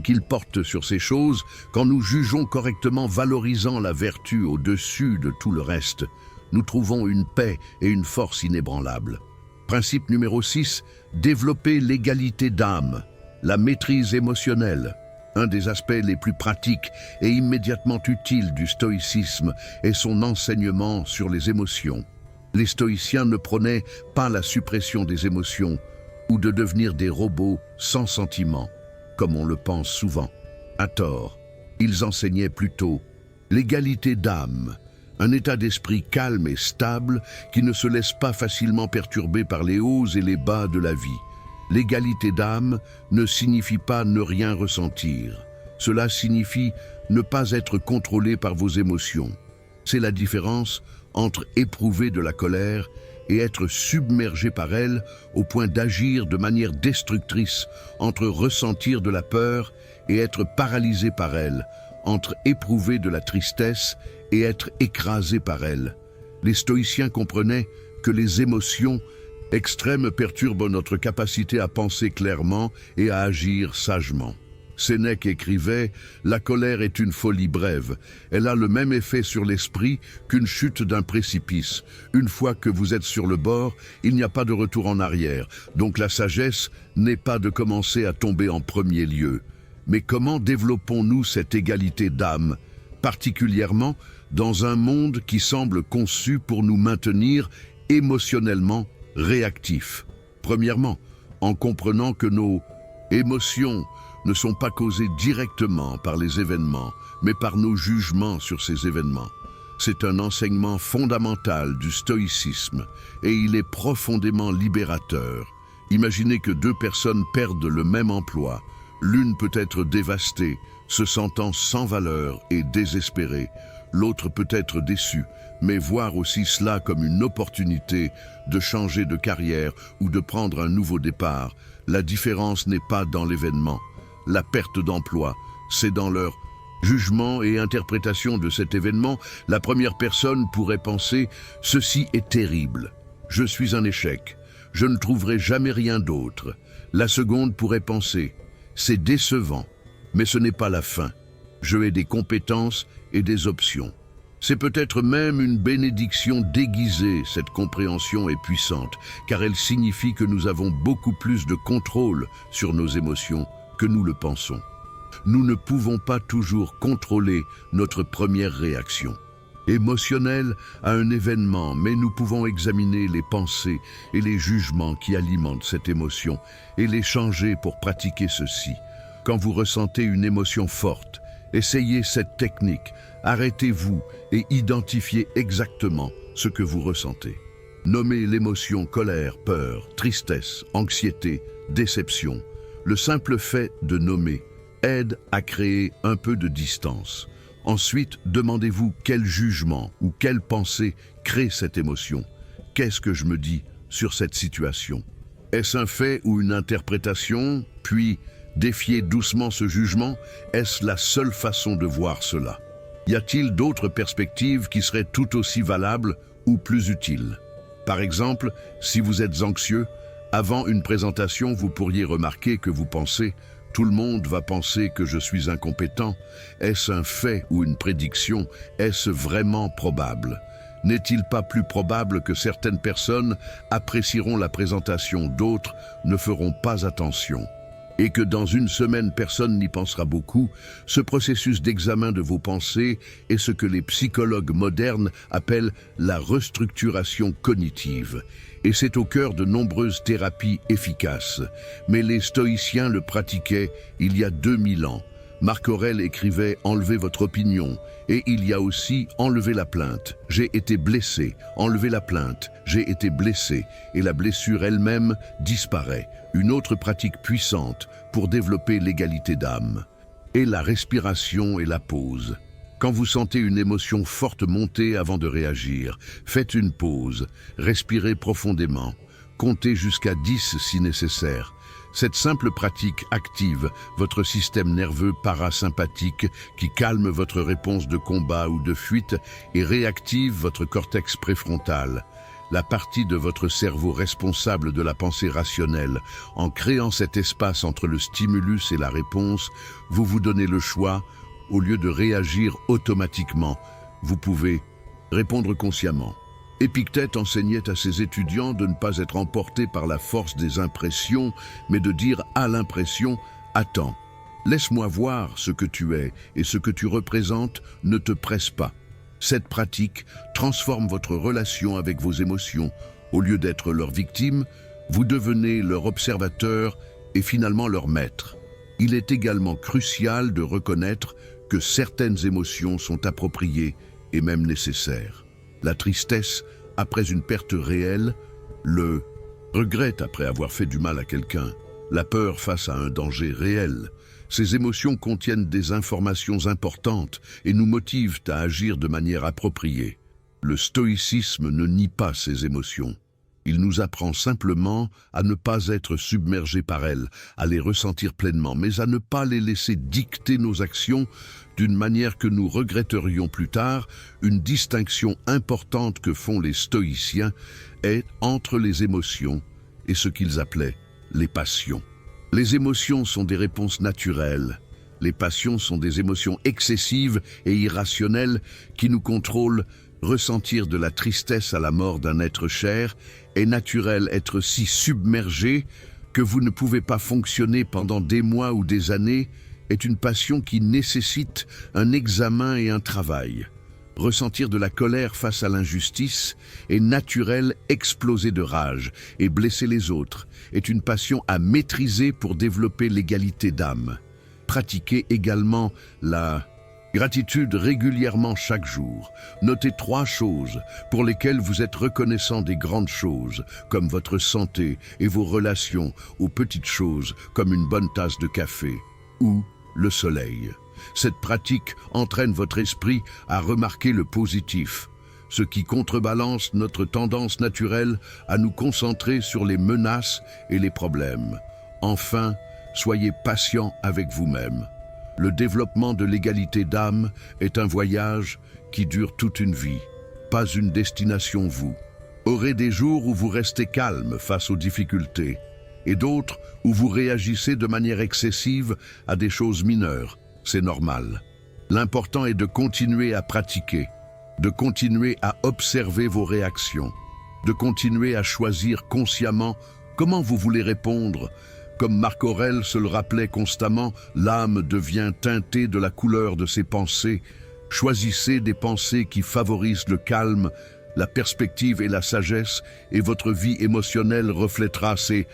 qu'ils portent sur ces choses. Quand nous jugeons correctement, valorisant la vertu au-dessus de tout le reste, nous trouvons une paix et une force inébranlables. Principe numéro 6, développer l'égalité d'âme, la maîtrise émotionnelle. Un des aspects les plus pratiques et immédiatement utiles du stoïcisme est son enseignement sur les émotions. Les stoïciens ne prônaient pas la suppression des émotions ou de devenir des robots sans sentiments, comme on le pense souvent. À tort, ils enseignaient plutôt l'égalité d'âme, un état d'esprit calme et stable qui ne se laisse pas facilement perturber par les hauts et les bas de la vie. L'égalité d'âme ne signifie pas ne rien ressentir. Cela signifie ne pas être contrôlé par vos émotions. C'est la différence entre éprouver de la colère et être submergé par elle au point d'agir de manière destructrice, entre ressentir de la peur et être paralysé par elle, entre éprouver de la tristesse et être écrasé par elle. Les stoïciens comprenaient que les émotions extrêmes perturbent notre capacité à penser clairement et à agir sagement. Sénèque écrivait « La colère est une folie brève. Elle a le même effet sur l'esprit qu'une chute d'un précipice. Une fois que vous êtes sur le bord, il n'y a pas de retour en arrière. Donc la sagesse n'est pas de commencer à tomber en premier lieu. Mais comment développons-nous cette égalité d'âme, particulièrement dans un monde qui semble conçu pour nous maintenir émotionnellement réactifs? Premièrement, en comprenant que nos émotions ne sont pas causées directement par les événements, mais par nos jugements sur ces événements. C'est un enseignement fondamental du stoïcisme et il est profondément libérateur. Imaginez que deux personnes perdent le même emploi. L'une peut être dévastée, se sentant sans valeur et désespérée. L'autre peut être déçue, mais voir aussi cela comme une opportunité de changer de carrière ou de prendre un nouveau départ. La différence n'est pas dans l'événement. La perte d'emploi, c'est dans leur jugement et interprétation de cet événement. La première personne pourrait penser « Ceci est terrible. Je suis un échec. Je ne trouverai jamais rien d'autre. » La seconde pourrait penser « C'est décevant, mais ce n'est pas la fin. Je ai des compétences et des options. » C'est peut-être même une bénédiction déguisée. Cette compréhension est puissante, car elle signifie que nous avons beaucoup plus de contrôle sur nos émotions que nous le pensons. Nous ne pouvons pas toujours contrôler notre première réaction émotionnelle à un événement, mais nous pouvons examiner les pensées et les jugements qui alimentent cette émotion et les changer pour pratiquer ceci. Quand vous ressentez une émotion forte, essayez cette technique. Arrêtez-vous et identifiez exactement ce que vous ressentez. Nommez l'émotion colère, peur, tristesse, anxiété, déception. Le simple fait de nommer aide à créer un peu de distance. Ensuite, demandez-vous quel jugement ou quelle pensée crée cette émotion. Qu'est-ce que je me dis sur cette situation? Est-ce un fait ou une interprétation? Puis, défiez doucement ce jugement. Est-ce la seule façon de voir cela? Y a-t-il d'autres perspectives qui seraient tout aussi valables ou plus utiles? Par exemple, si vous êtes anxieux, avant une présentation, vous pourriez remarquer que vous pensez « Tout le monde va penser que je suis incompétent ». Est-ce un fait ou une prédiction? Est-ce vraiment probable? N'est-il pas plus probable que certaines personnes apprécieront la présentation, d'autres ne feront pas attention? et que dans une semaine personne n'y pensera beaucoup, ce processus d'examen de vos pensées est ce que les psychologues modernes appellent la restructuration cognitive. Et c'est au cœur de nombreuses thérapies efficaces. Mais les stoïciens le pratiquaient il y a 2000 ans. Marc Aurèle écrivait « Enlevez votre opinion » et il y a aussi « Enlevez la plainte ». J'ai été blessé, enlevez la plainte, j'ai été blessé et la blessure elle-même disparaît. Une autre pratique puissante pour développer l'égalité d'âme est la respiration et la pause. Quand vous sentez une émotion forte monter avant de réagir, faites une pause, respirez profondément, comptez jusqu'à 10 si nécessaire. Cette simple pratique active votre système nerveux parasympathique qui calme votre réponse de combat ou de fuite et réactive votre cortex préfrontal, la partie de votre cerveau responsable de la pensée rationnelle. En créant cet espace entre le stimulus et la réponse, vous vous donnez le choix. Au lieu de réagir automatiquement, vous pouvez répondre consciemment. Épictète enseignait à ses étudiants de ne pas être emportés par la force des impressions, mais de dire à l'impression « Attends, laisse-moi voir ce que tu es et ce que tu représentes, ne te presse pas ». Cette pratique transforme votre relation avec vos émotions. Au lieu d'être leur victime, vous devenez leur observateur et finalement leur maître. Il est également crucial de reconnaître que certaines émotions sont appropriées et même nécessaires. La tristesse après une perte réelle, le regret après avoir fait du mal à quelqu'un, la peur face à un danger réel. Ces émotions contiennent des informations importantes et nous motivent à agir de manière appropriée. Le stoïcisme ne nie pas ces émotions. Il nous apprend simplement à ne pas être submergés par elles, à les ressentir pleinement, mais à ne pas les laisser dicter nos actions d'une manière que nous regretterions plus tard. Une distinction importante que font les stoïciens est entre les émotions et ce qu'ils appelaient les passions. Les émotions sont des réponses naturelles. Les passions sont des émotions excessives et irrationnelles qui nous contrôlent. Ressentir de la tristesse à la mort d'un être cher est naturel. Être si submergé que vous ne pouvez pas fonctionner pendant des mois ou des années est une passion qui nécessite un examen et un travail. Ressentir de la colère face à l'injustice est naturel. Exploser de rage et blesser les autres est une passion à maîtriser pour développer l'égalité d'âme. Pratiquez également la gratitude régulièrement chaque jour. Notez 3 choses pour lesquelles vous êtes reconnaissant des grandes choses, comme votre santé et vos relations, aux petites choses, comme une bonne tasse de café ou le soleil. Cette pratique entraîne votre esprit à remarquer le positif, ce qui contrebalance notre tendance naturelle à nous concentrer sur les menaces et les problèmes. Enfin, soyez patient avec vous-même. Le développement de l'égalité d'âme est un voyage qui dure toute une vie, pas une destination. Vous aurez des jours où vous restez calme face aux difficultés et d'autres où vous réagissez de manière excessive à des choses mineures. C'est normal. L'important est de continuer à pratiquer, de continuer à observer vos réactions, de continuer à choisir consciemment comment vous voulez répondre. Comme Marc Aurèle se le rappelait constamment, l'âme devient teintée de la couleur de ses pensées. Choisissez des pensées qui favorisent le calme, la perspective et la sagesse, et votre vie émotionnelle reflètera ces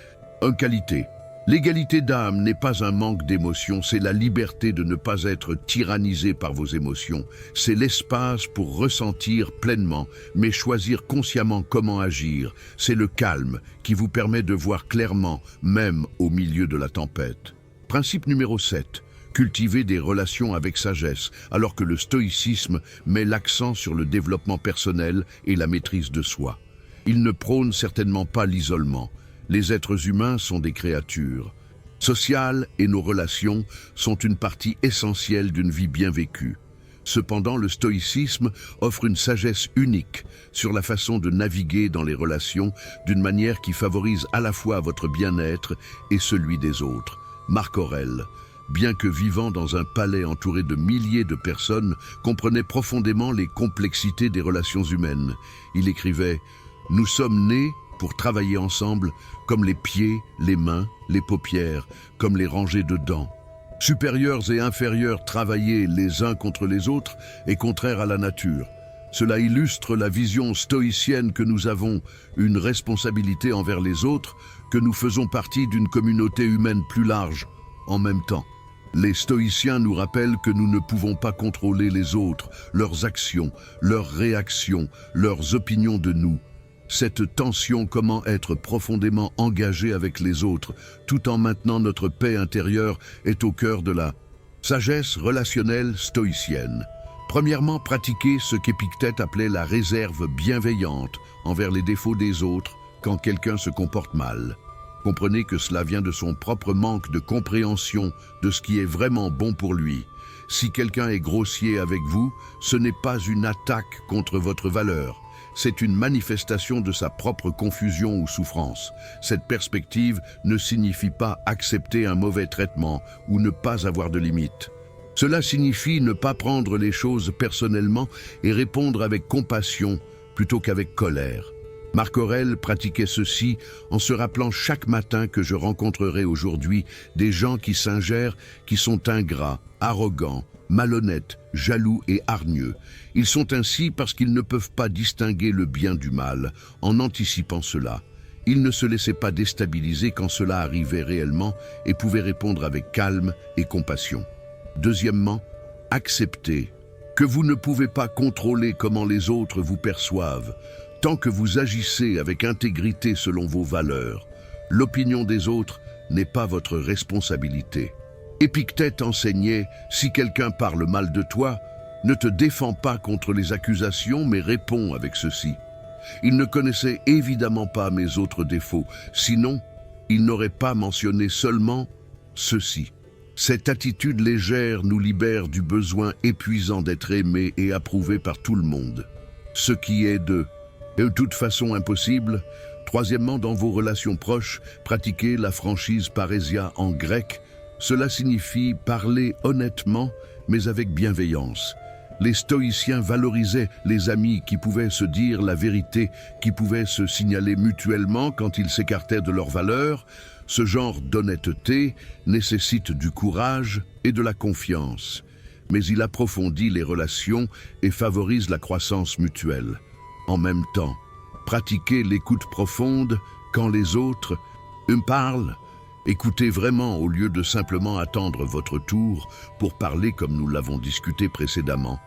qualités. L'égalité d'âme n'est pas un manque d'émotion, c'est la liberté de ne pas être tyrannisé par vos émotions. C'est l'espace pour ressentir pleinement, mais choisir consciemment comment agir. C'est le calme qui vous permet de voir clairement, même au milieu de la tempête. Principe numéro 7. Cultiver des relations avec sagesse, alors que le stoïcisme met l'accent sur le développement personnel et la maîtrise de soi. Il ne prône certainement pas l'isolement. Les êtres humains sont des créatures sociales et nos relations sont une partie essentielle d'une vie bien vécue. Cependant, le stoïcisme offre une sagesse unique sur la façon de naviguer dans les relations d'une manière qui favorise à la fois votre bien-être et celui des autres. Marc Aurèle, bien que vivant dans un palais entouré de milliers de personnes, comprenait profondément les complexités des relations humaines. Il écrivait « Nous sommes nés pour travailler ensemble, comme les pieds, les mains, les paupières, comme les rangées de dents. Supérieurs et inférieurs travailler les uns contre les autres est contraire à la nature. Cela illustre la vision stoïcienne que nous avons une responsabilité envers les autres, que nous faisons partie d'une communauté humaine plus large en même temps. Les stoïciens nous rappellent que nous ne pouvons pas contrôler les autres, leurs actions, leurs réactions, leurs opinions de nous. Cette tension, comment être profondément engagé avec les autres, tout en maintenant notre paix intérieure, est au cœur de la sagesse relationnelle stoïcienne. Premièrement, pratiquer ce qu'Épictète appelait la réserve bienveillante envers les défauts des autres quand quelqu'un se comporte mal. Comprenez que cela vient de son propre manque de compréhension de ce qui est vraiment bon pour lui. Si quelqu'un est grossier avec vous, ce n'est pas une attaque contre votre valeur. C'est une manifestation de sa propre confusion ou souffrance. Cette perspective ne signifie pas accepter un mauvais traitement ou ne pas avoir de limites. Cela signifie ne pas prendre les choses personnellement et répondre avec compassion plutôt qu'avec colère. Marc Aurèle pratiquait ceci en se rappelant chaque matin que je rencontrerai aujourd'hui des gens qui s'ingèrent, qui sont ingrats, arrogants, malhonnêtes, jaloux et hargneux. Ils sont ainsi parce qu'ils ne peuvent pas distinguer le bien du mal. En anticipant cela, ils ne se laissaient pas déstabiliser quand cela arrivait réellement et pouvaient répondre avec calme et compassion. Deuxièmement, acceptez que vous ne pouvez pas contrôler comment les autres vous perçoivent, tant que vous agissez avec intégrité selon vos valeurs. L'opinion des autres n'est pas votre responsabilité. Épictète enseignait, si quelqu'un parle mal de toi, ne te défends pas contre les accusations, mais réponds avec ceci. Il ne connaissait évidemment pas mes autres défauts, sinon, il n'aurait pas mentionné seulement ceci. Cette attitude légère nous libère du besoin épuisant d'être aimé et approuvé par tout le monde. Ce qui est de toute façon impossible. Troisièmement, dans vos relations proches, pratiquez la franchise parésia en grec. Cela signifie parler honnêtement, mais avec bienveillance. Les stoïciens valorisaient les amis qui pouvaient se dire la vérité, qui pouvaient se signaler mutuellement quand ils s'écartaient de leurs valeurs. Ce genre d'honnêteté nécessite du courage et de la confiance, mais il approfondit les relations et favorise la croissance mutuelle. En même temps, pratiquez l'écoute profonde quand les autres parlent. Écoutez vraiment au lieu de simplement attendre votre tour pour parler comme nous l'avons discuté précédemment.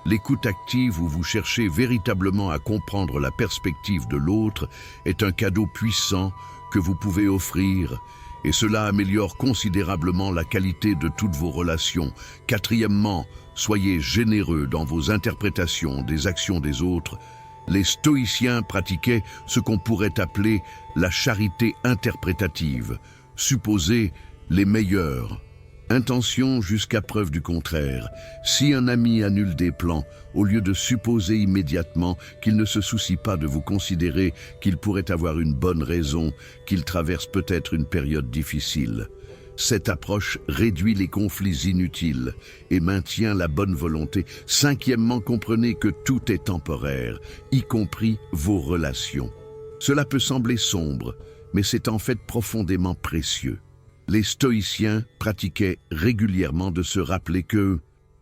L'écoute active où vous cherchez véritablement à comprendre la perspective de l'autre est un cadeau puissant que vous pouvez offrir, et cela améliore considérablement la qualité de toutes vos relations. Quatrièmement, soyez généreux dans vos interprétations des actions des autres. Les stoïciens pratiquaient ce qu'on pourrait appeler la charité interprétative. Supposez les meilleures intentions jusqu'à preuve du contraire. Si un ami annule des plans, au lieu de supposer immédiatement qu'il ne se soucie pas de vous considérer qu'il pourrait avoir une bonne raison, qu'il traverse peut-être une période difficile. Cette approche réduit les conflits inutiles et maintient la bonne volonté. Cinquièmement, comprenez que tout est temporaire, y compris vos relations. Cela peut sembler sombre, mais c'est en fait profondément précieux. Les stoïciens pratiquaient régulièrement de se rappeler que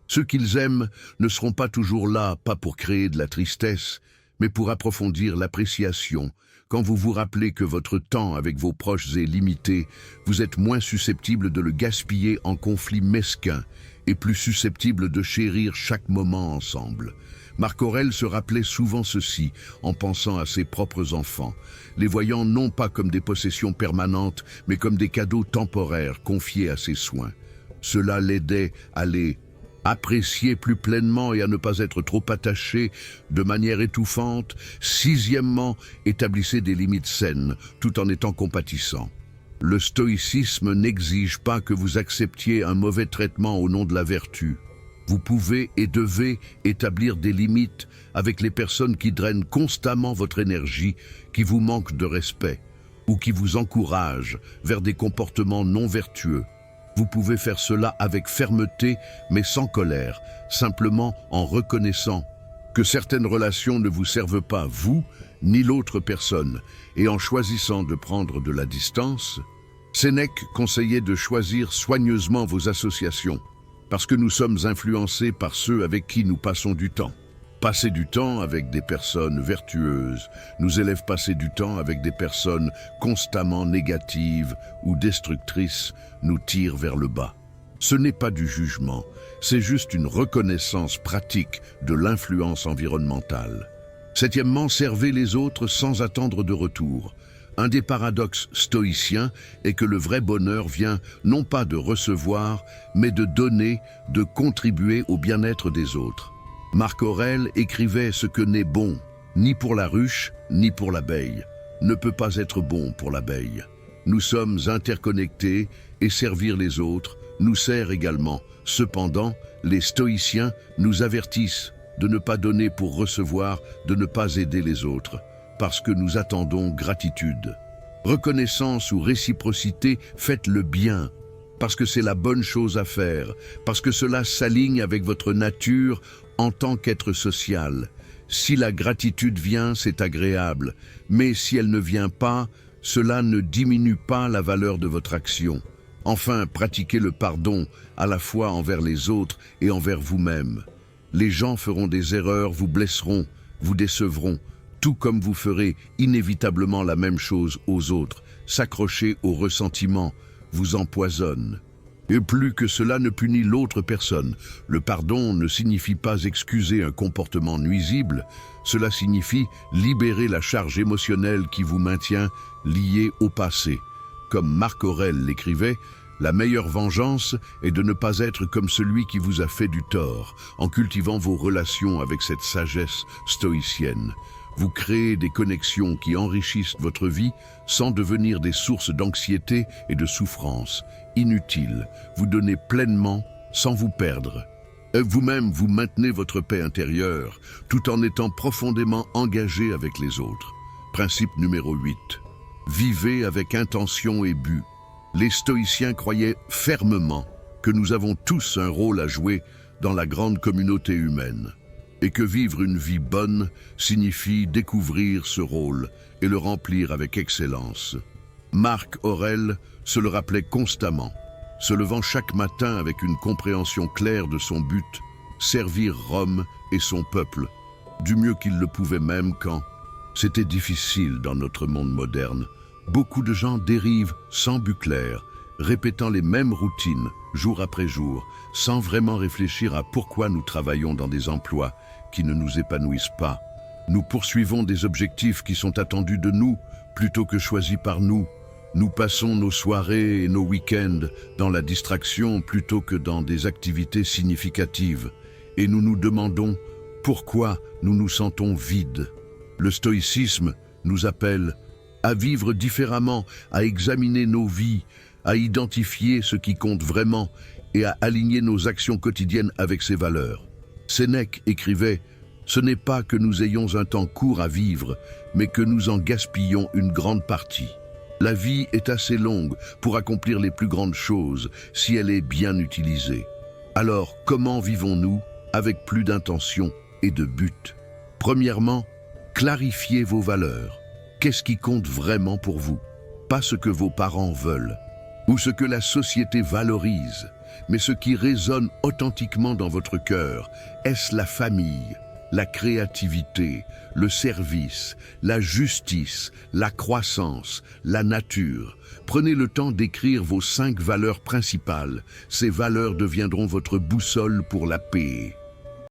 ceux qu'ils aiment ne seront pas toujours là, pas pour créer de la tristesse, mais pour approfondir l'appréciation. Quand vous vous rappelez que votre temps avec vos proches est limité, vous êtes moins susceptible de le gaspiller en conflits mesquins et plus susceptible de chérir chaque moment ensemble. Marc Aurèle se rappelait souvent ceci en pensant à ses propres enfants, les voyant non pas comme des possessions permanentes, mais comme des cadeaux temporaires confiés à ses soins. Cela l'aidait à les apprécier plus pleinement et à ne pas être trop attaché de manière étouffante. Sixièmement, établissez des limites saines, tout en étant compatissant. Le stoïcisme n'exige pas que vous acceptiez un mauvais traitement au nom de la vertu. Vous pouvez et devez établir des limites avec les personnes qui drainent constamment votre énergie, qui vous manquent de respect ou qui vous encouragent vers des comportements non vertueux. Vous pouvez faire cela avec fermeté, mais sans colère, simplement en reconnaissant que certaines relations ne vous servent pas, vous, ni l'autre personne, et en choisissant de prendre de la distance, Sénèque conseillait de choisir soigneusement vos associations, parce que nous sommes influencés par ceux avec qui nous passons du temps. Passer du temps avec des personnes vertueuses nous élève passer du temps avec des personnes constamment négatives ou destructrices nous tire vers le bas. Ce n'est pas du jugement, c'est juste une reconnaissance pratique de l'influence environnementale. Septièmement, servez les autres sans attendre de retour. Un des paradoxes stoïciens est que le vrai bonheur vient non pas de recevoir, mais de donner, de contribuer au bien-être des autres. Marc Aurèle écrivait ce que n'est bon, ni pour la ruche, ni pour l'abeille, ne peut pas être bon pour l'abeille. Nous sommes interconnectés et servir les autres nous sert également. Cependant, les stoïciens nous avertissent de ne pas donner pour recevoir, de ne pas aider les autres, parce que nous attendons gratitude. Reconnaissance ou réciprocité, faites le bien, parce que c'est la bonne chose à faire, parce que cela s'aligne avec votre nature en tant qu'être social. Si la gratitude vient, c'est agréable, mais si elle ne vient pas, cela ne diminue pas la valeur de votre action. Enfin, pratiquez le pardon, à la fois envers les autres et envers vous-même. Les gens feront des erreurs, vous blesseront, vous décevront, tout comme vous ferez inévitablement la même chose aux autres. S'accrocher au ressentiment vous empoisonne. Et plus que cela ne punit l'autre personne. Le pardon ne signifie pas excuser un comportement nuisible, cela signifie libérer la charge émotionnelle qui vous maintient lié au passé. Comme Marc Aurèle l'écrivait, la meilleure vengeance est de ne pas être comme celui qui vous a fait du tort, en cultivant vos relations avec cette sagesse stoïcienne. Vous créez des connexions qui enrichissent votre vie sans devenir des sources d'anxiété et de souffrance. Inutile, vous donnez pleinement sans vous perdre. Vous-même, vous maintenez votre paix intérieure tout en étant profondément engagé avec les autres. Principe numéro 8. Vivez avec intention et but. Les stoïciens croyaient fermement que nous avons tous un rôle à jouer dans la grande communauté humaine et que vivre une vie bonne signifie découvrir ce rôle et le remplir avec excellence. Marc Aurèle se le rappelait constamment, se levant chaque matin avec une compréhension claire de son but, servir Rome et son peuple, du mieux qu'il le pouvait même quand c'était difficile dans notre monde moderne. Beaucoup de gens dérivent sans but clair, répétant les mêmes routines jour après jour, sans vraiment réfléchir à pourquoi nous travaillons dans des emplois qui ne nous épanouissent pas. Nous poursuivons des objectifs qui sont attendus de nous plutôt que choisis par nous. Nous passons nos soirées et nos week-ends dans la distraction plutôt que dans des activités significatives. Et nous nous demandons pourquoi nous nous sentons vides. Le stoïcisme nous appelle à vivre différemment, à examiner nos vies, à identifier ce qui compte vraiment et à aligner nos actions quotidiennes avec ces valeurs. Sénèque écrivait « Ce n'est pas que nous ayons un temps court à vivre, mais que nous en gaspillons une grande partie. La vie est assez longue pour accomplir les plus grandes choses si elle est bien utilisée. Alors, comment vivons-nous avec plus d'intention et de but? Premièrement, clarifiez vos valeurs. Qu'est-ce qui compte vraiment pour vous? Pas ce que vos parents veulent, ou ce que la société valorise, mais ce qui résonne authentiquement dans votre cœur. Est-ce la famille, la créativité, le service, la justice, la croissance, la nature? Prenez le temps d'écrire vos 5 valeurs principales. Ces valeurs deviendront votre boussole pour la paix.